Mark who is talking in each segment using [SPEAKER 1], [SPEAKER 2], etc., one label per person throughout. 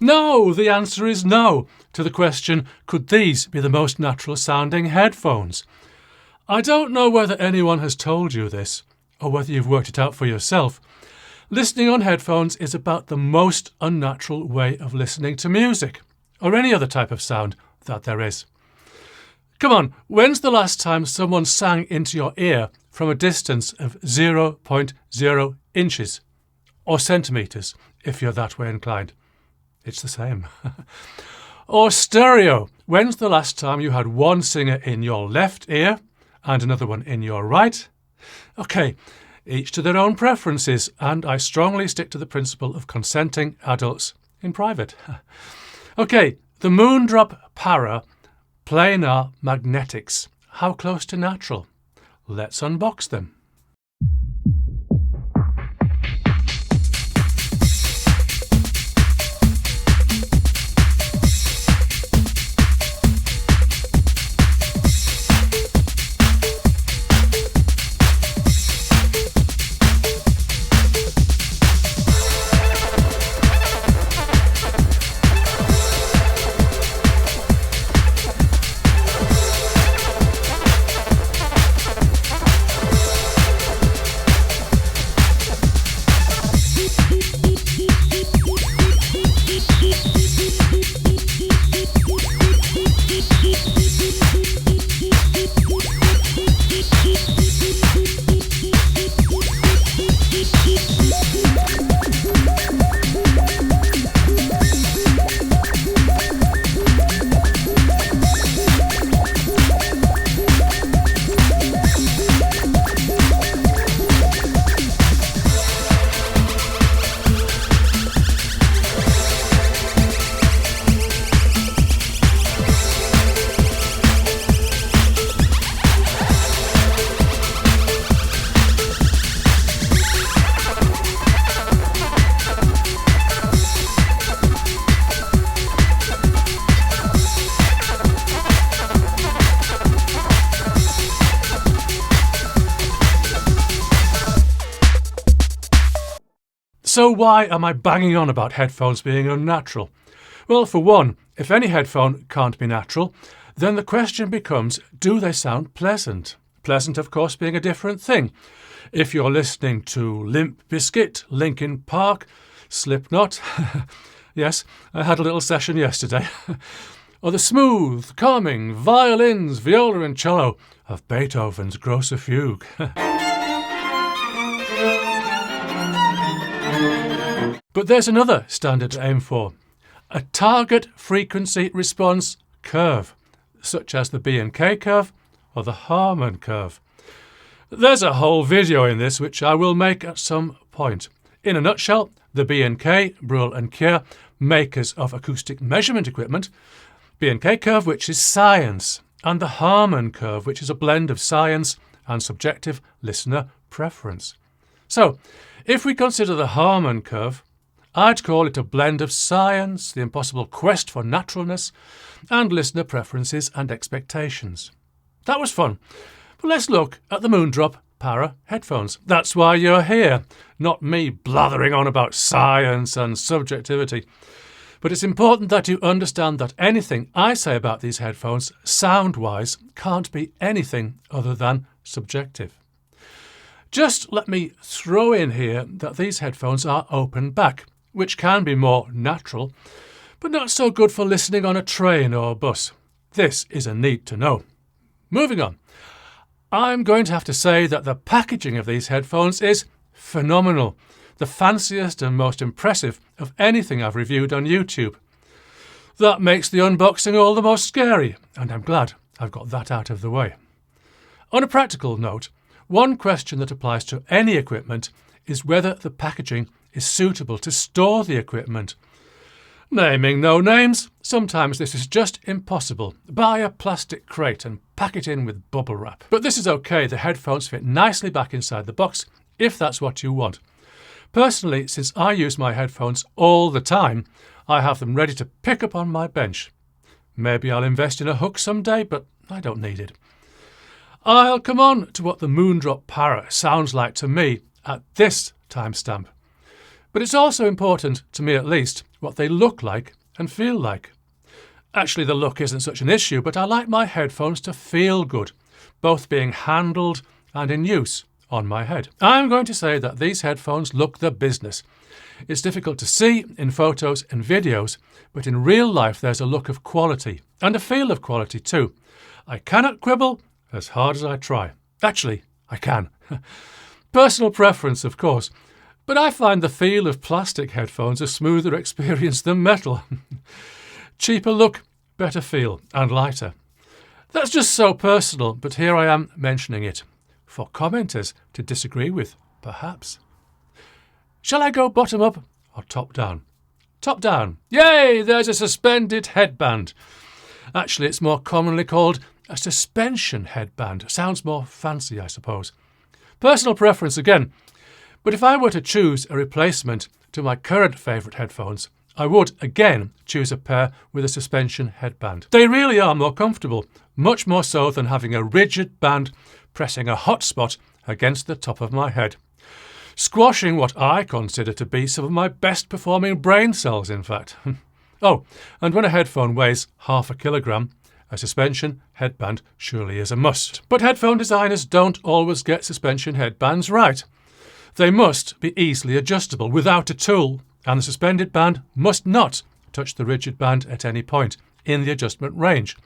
[SPEAKER 1] No, the answer is no to the question, could these be the most natural sounding headphones? I don't know whether anyone has told you this, or whether you've worked it out for yourself. Listening on headphones is about the most unnatural way of listening to music, or any other type of sound that there is. Come on, when's the last time someone sang into your ear from a distance of 0.0 inches? Or centimetres, if you're that way inclined? It's the same. Or stereo. When's the last time you had one singer in your left ear and another one in your right? Okay, each to their own preferences, and I strongly stick to the principle of consenting adults in private. Okay, the Moondrop Para planar magnetics. How close to natural? Let's unbox them. So why am I banging on about headphones being unnatural? Well, for one, if any headphone can't be natural, then the question becomes, do they sound pleasant? Pleasant, of course, being a different thing. If you're listening to Limp Bizkit, Linkin Park, Slipknot, yes, I had a little session yesterday, or the smooth, calming violins, viola and cello of Beethoven's Grosse Fuge. But there's another standard to aim for, a target frequency response curve, such as the B&K curve or the Harman curve. There's a whole video in this which I will make at some point. In a nutshell, the B&K, Brüel and Kjær, makers of acoustic measurement equipment, B&K curve, which is science, and the Harman curve, which is a blend of science and subjective listener preference. So, if we consider the Harman curve, I'd call it a blend of science, the impossible quest for naturalness, and listener preferences and expectations. That was fun. But let's look at the Moondrop Para headphones. That's why you're here, not me blathering on about science and subjectivity. But it's important that you understand that anything I say about these headphones, sound-wise, can't be anything other than subjective. Just let me throw in here that these headphones are open back, which can be more natural, but not so good for listening on a train or bus. This is a need to know. Moving on. I'm going to have to say that the packaging of these headphones is phenomenal, the fanciest and most impressive of anything I've reviewed on YouTube. That makes the unboxing all the more scary, and I'm glad I've got that out of the way. On a practical note, one question that applies to any equipment is whether the packaging is suitable to store the equipment. Naming no names, sometimes this is just impossible. Buy a plastic crate and pack it in with bubble wrap. But this is okay, the headphones fit nicely back inside the box, if that's what you want. Personally, since I use my headphones all the time, I have them ready to pick up on my bench. Maybe I'll invest in a hook someday, but I don't need it. I'll come on to what the Moondrop Para sounds like to me at this timestamp. But it's also important, to me at least, what they look like and feel like. Actually, the look isn't such an issue, but I like my headphones to feel good, both being handled and in use on my head. I'm going to say that these headphones look the business. It's difficult to see in photos and videos, but in real life there's a look of quality, and a feel of quality too. I cannot quibble as hard as I try. Actually, I can. Personal preference, of course, but I find the feel of plastic headphones a smoother experience than metal. Cheaper look, better feel, and lighter. That's just so personal, but here I am mentioning it. For commenters to disagree with, perhaps. Shall I go bottom up or top down? Top down. Yay, there's a suspended headband. Actually, it's more commonly called a suspension headband. Sounds more fancy, I suppose. Personal preference again. But if I were to choose a replacement to my current favourite headphones, I would, again, choose a pair with a suspension headband. They really are more comfortable, much more so than having a rigid band pressing a hot spot against the top of my head. Squashing what I consider to be some of my best performing brain cells, in fact. Oh, and when a headphone weighs half a kilogram, a suspension headband surely is a must. But headphone designers don't always get suspension headbands right. They must be easily adjustable without a tool, and the suspended band must not touch the rigid band at any point in the adjustment range.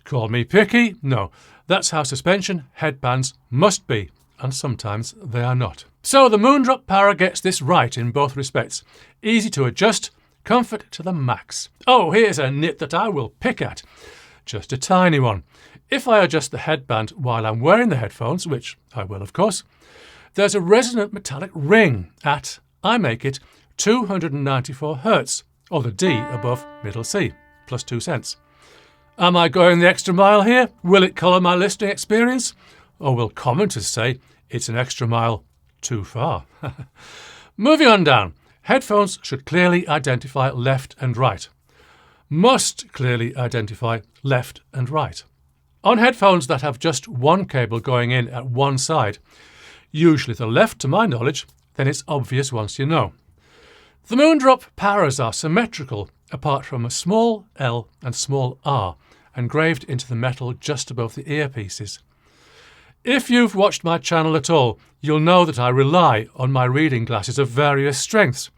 [SPEAKER 1] Call me picky? No, that's how suspension headbands must be, and sometimes they are not. So the Moondrop Para gets this right in both respects. Easy to adjust, comfort to the max. Oh, here's a nit that I will pick at. Just a tiny one. If I adjust the headband while I'm wearing the headphones, which I will of course, there's a resonant metallic ring at, I make it, 294 Hz, or the D above middle C, plus 2 cents. Am I going the extra mile here? Will it colour my listening experience? Or will commenters say it's an extra mile too far? Moving on down. Headphones should clearly identify left and right. Must clearly identify left and right. On headphones that have just one cable going in at one side, usually the left to my knowledge, then it's obvious once you know. The Moondrop Paras are symmetrical, apart from a small L and small R, engraved into the metal just above the earpieces. If you've watched my channel at all, you'll know that I rely on my reading glasses of various strengths.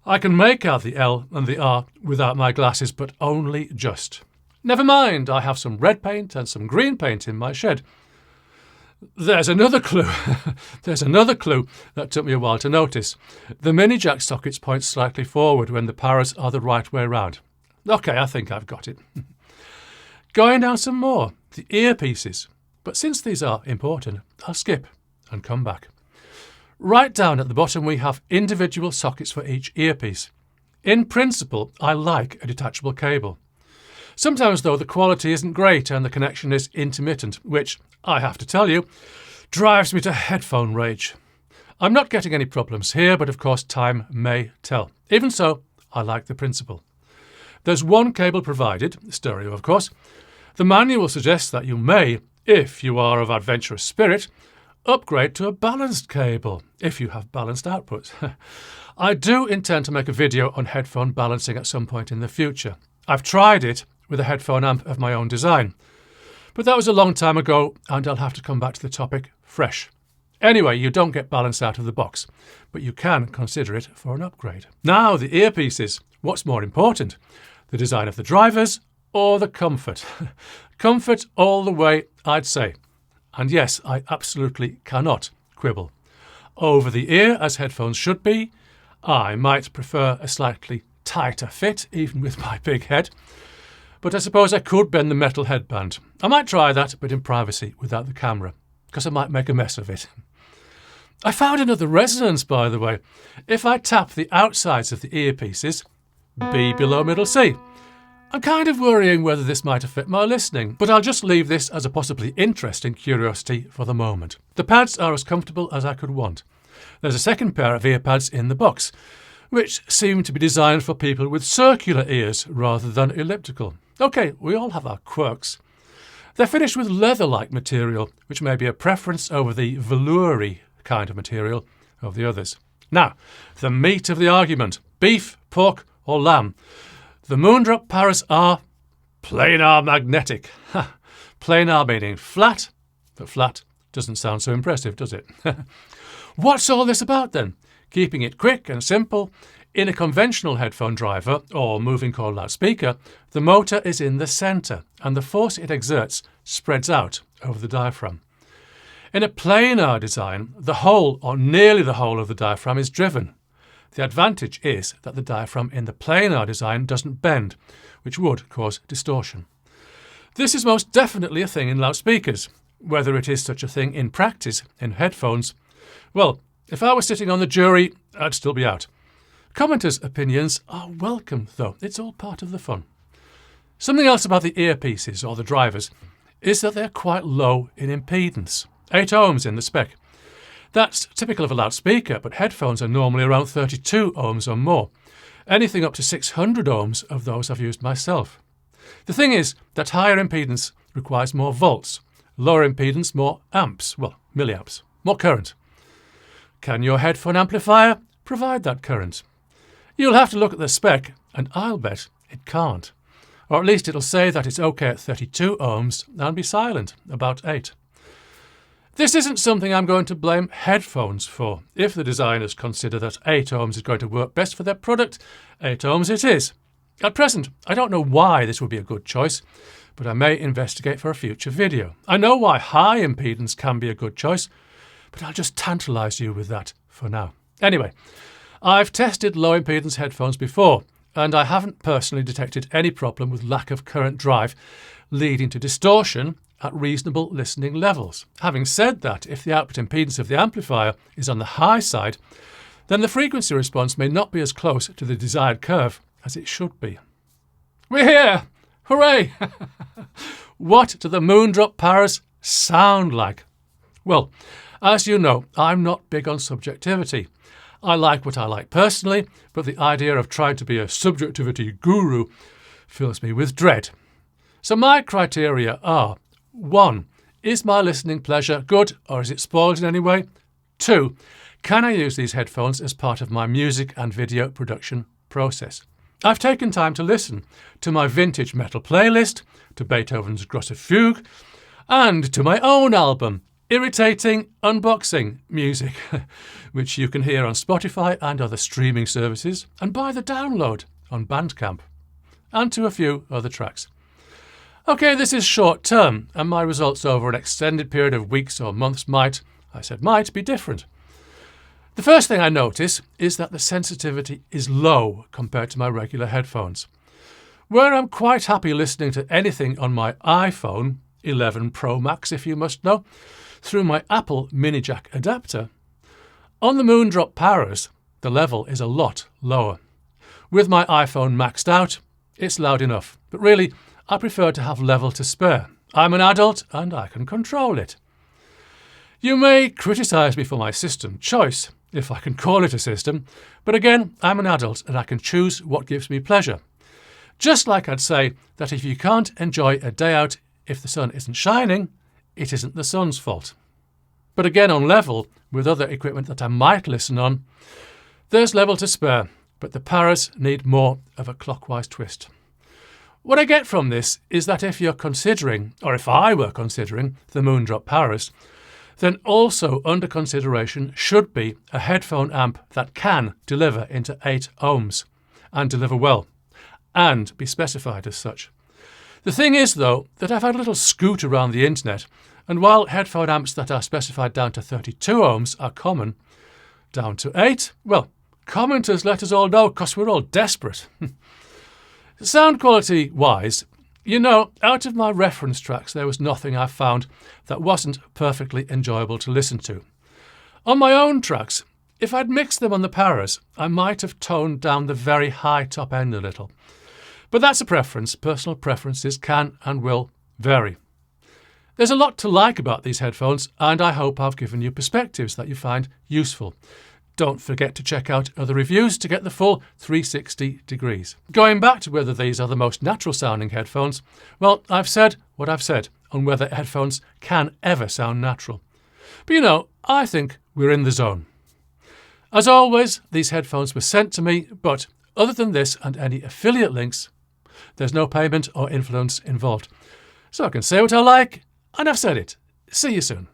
[SPEAKER 1] I can make out the L and the R without my glasses, but only just. Never mind, I have some red paint and some green paint in my shed. There's another clue. There's another clue that took me a while to notice. The mini jack sockets point slightly forward when the Paras are the right way round. Okay, I think I've got it. Going down some more, the earpieces. But since these are important, I'll skip and come back. Right down at the bottom we have individual sockets for each earpiece. In principle, I like a detachable cable. Sometimes, though, the quality isn't great and the connection is intermittent, which, I have to tell you, drives me to headphone rage. I'm not getting any problems here, but of course time may tell. Even so, I like the principle. There's one cable provided, stereo of course. The manual suggests that you may, if you are of adventurous spirit, upgrade to a balanced cable, if you have balanced outputs. I do intend to make a video on headphone balancing at some point in the future. I've tried it with a headphone amp of my own design, but that was a long time ago and I'll have to come back to the topic fresh. Anyway, you don't get balance out of the box, but you can consider it for an upgrade. Now, the earpieces. What's more important, the design of the drivers or the comfort? Comfort all the way, I'd say. And yes, I absolutely cannot quibble. Over the ear, as headphones should be, I might prefer a slightly tighter fit, even with my big head. But I suppose I could bend the metal headband. I might try that, but in privacy, without the camera, because I might make a mess of it. I found another resonance, by the way. If I tap the outsides of the earpieces, B below middle C. I'm kind of worrying whether this might affect my listening, but I'll just leave this as a possibly interesting curiosity for the moment. The pads are as comfortable as I could want. There's a second pair of ear pads in the box, which seem to be designed for people with circular ears rather than elliptical. Okay, we all have our quirks. They're finished with leather-like material, which may be a preference over the velour-y kind of material of the others. Now, the meat of the argument. Beef, pork or lamb. The Moondrop Paras are planar magnetic. Planar meaning flat, but flat doesn't sound so impressive, does it? What's all this about then? Keeping it quick and simple. In a conventional headphone driver or moving core loudspeaker, the motor is in the centre and the force it exerts spreads out over the diaphragm. In a planar design, the whole or nearly the whole of the diaphragm is driven. The advantage is that the diaphragm in the planar design doesn't bend, which would cause distortion. This is most definitely a thing in loudspeakers. Whether it is such a thing in practice in headphones, well, if I was sitting on the jury, I'd still be out. Commenters' opinions are welcome, though. It's all part of the fun. Something else about the earpieces or the drivers is that they're quite low in impedance. 8 ohms in the spec. That's typical of a loudspeaker, but headphones are normally around 32 ohms or more. Anything up to 600 ohms of those I've used myself. The thing is that higher impedance requires more volts, lower impedance more amps, well, milliamps, more current. Can your headphone amplifier provide that current? You'll have to look at the spec, and I'll bet it can't. Or at least it'll say that it's okay at 32 ohms and be silent about 8. This isn't something I'm going to blame headphones for. If the designers consider that 8 ohms is going to work best for their product, 8 ohms it is. At present, I don't know why this would be a good choice, but I may investigate for a future video. I know why high impedance can be a good choice, but I'll just tantalise you with that for now. Anyway, I've tested low impedance headphones before, and I haven't personally detected any problem with lack of current drive leading to distortion at reasonable listening levels. Having said that, if the output impedance of the amplifier is on the high side, then the frequency response may not be as close to the desired curve as it should be. We're here! Hooray! What do the Moondrop Paras sound like? Well, as you know, I'm not big on subjectivity. I like what I like personally, but the idea of trying to be a subjectivity guru fills me with dread. So my criteria are: 1. Is my listening pleasure good, or is it spoiled in any way? 2. Can I use these headphones as part of my music and video production process? I've taken time to listen to my vintage metal playlist, to Beethoven's Grosse Fuge, and to my own album, Irritating Unboxing Music, which you can hear on Spotify and other streaming services, and buy the download on Bandcamp, and to a few other tracks. OK, this is short term, and my results over an extended period of weeks or months might be different. The first thing I notice is that the sensitivity is low compared to my regular headphones. Where I'm quite happy listening to anything on my iPhone, 11 Pro Max if you must know, through my Apple mini jack adapter, on the Moondrop Paras, the level is a lot lower. With my iPhone maxed out, it's loud enough, but really, I prefer to have level to spare. I'm an adult and I can control it. You may criticise me for my system choice, if I can call it a system, but again, I'm an adult and I can choose what gives me pleasure. Just like I'd say that if you can't enjoy a day out if the sun isn't shining, it isn't the sun's fault. But again, on level, with other equipment that I might listen on, there's level to spare, but the Paras need more of a clockwise twist. What I get from this is that if you're considering, or if I were considering, the Moondrop Paras, then also under consideration should be a headphone amp that can deliver into 8 ohms and deliver well, and be specified as such. The thing is, though, that I've had a little scoot around the internet, and while headphone amps that are specified down to 32 ohms are common, down to 8, well, commenters let us all know because we're all desperate. Sound quality wise, you know, out of my reference tracks there was nothing I found that wasn't perfectly enjoyable to listen to. On my own tracks, if I'd mixed them on the Paras, I might have toned down the very high top end a little. But that's a preference. Personal preferences can and will vary. There's a lot to like about these headphones, and I hope I've given you perspectives that you find useful. Don't forget to check out other reviews to get the full 360 degrees. Going back to whether these are the most natural sounding headphones, well, I've said what I've said on whether headphones can ever sound natural. But you know, I think we're in the zone. As always, these headphones were sent to me, but Other than this and any affiliate links, there's no payment or influence involved. So I can say what I like, and I've said it. See you soon.